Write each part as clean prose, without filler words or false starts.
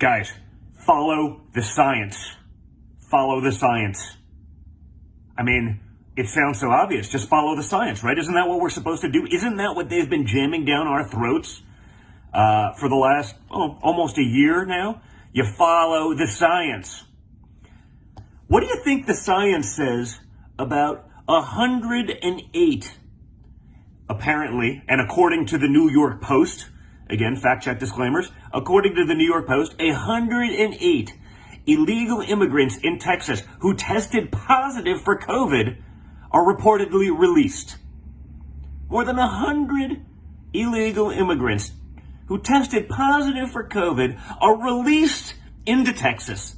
Guys, follow the science. Follow the science. I mean, it sounds so obvious. Just follow the science, right? Isn't that what we're supposed to do? Isn't that what they've been jamming down our throats for the last almost a year now? You follow the science. What do you think the science says about 108, apparently, and according to the New York Post, again, fact check disclaimers, according to the New York Post, 108 illegal immigrants in Texas who tested positive for COVID are reportedly released. More than 100 illegal immigrants who tested positive for COVID are released into Texas.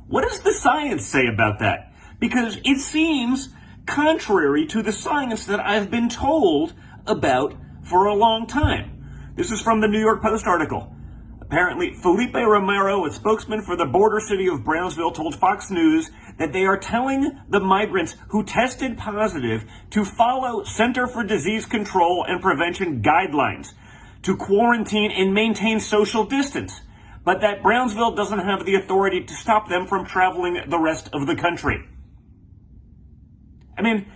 What does the science say about that? Because it seems contrary to the science that I've been told about for a long time. This is from the New York Post article. Apparently, Felipe Romero, a spokesman for the border city of Brownsville, told Fox News that they are telling the migrants who tested positive to follow Center for Disease Control and Prevention guidelines, to quarantine and maintain social distance, but that Brownsville doesn't have the authority to stop them from traveling the rest of the country. I mean,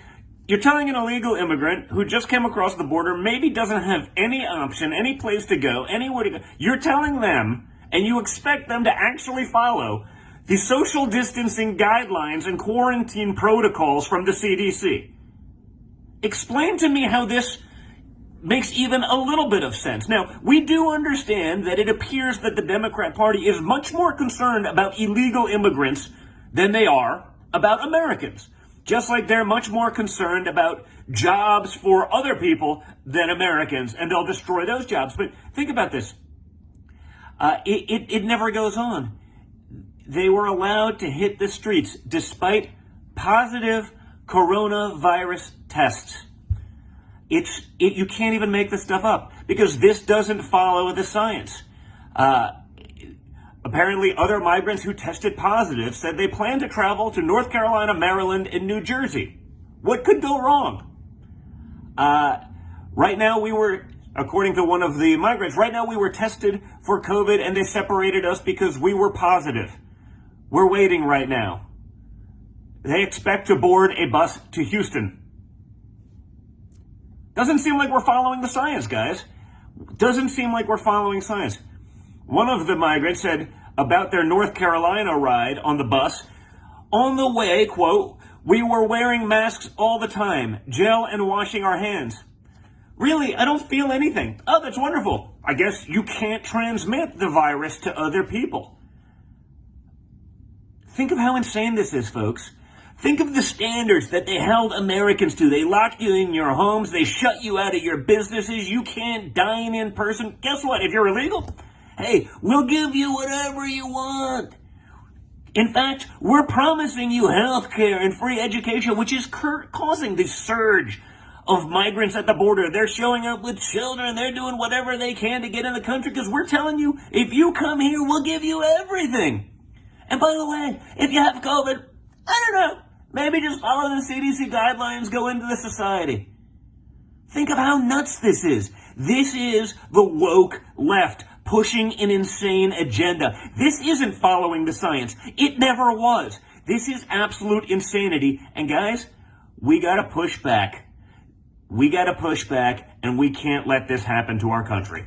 you're telling an illegal immigrant who just came across the border, maybe doesn't have any option, any place to go, anywhere to go. You're telling them, and you expect them to actually follow the social distancing guidelines and quarantine protocols from the CDC. Explain to me how this makes even a little bit of sense. Now, we do understand that it appears that the Democrat Party is much more concerned about illegal immigrants than they are about Americans. Just like they're much more concerned about jobs for other people than Americans, and they'll destroy those jobs. But think about this. It never goes on. They were allowed to hit the streets despite positive coronavirus tests. You can't even make this stuff up because this doesn't follow the science. Apparently, other migrants who tested positive said they plan to travel to North Carolina, Maryland, and New Jersey. What could go wrong? Right now, according to one of the migrants, we were tested for COVID and they separated us because we were positive. We're waiting right now. They expect to board a bus to Houston. Doesn't seem like we're following the science, guys. Doesn't seem like we're following science. One of the migrants said about their North Carolina ride on the bus, on the way, quote, "We were wearing masks all the time, gel and washing our hands." Really, I don't feel anything. Oh, that's wonderful. I guess you can't transmit the virus to other people. Think of how insane this is, folks. Think of the standards that they held Americans to. They locked you in your homes. They shut you out of your businesses. You can't dine in person. Guess what? If you're illegal, hey, we'll give you whatever you want. In fact, we're promising you health care and free education, which is causing this surge of migrants at the border. They're showing up with children. They're doing whatever they can to get in the country because we're telling you, if you come here, we'll give you everything. And by the way, if you have COVID, I don't know, maybe just follow the CDC guidelines, go into the society. Think of how nuts this is. This is the woke left pushing an insane agenda. This isn't following the science. It never was. This is absolute insanity. And guys, we gotta push back. We gotta push back, and we can't let this happen to our country.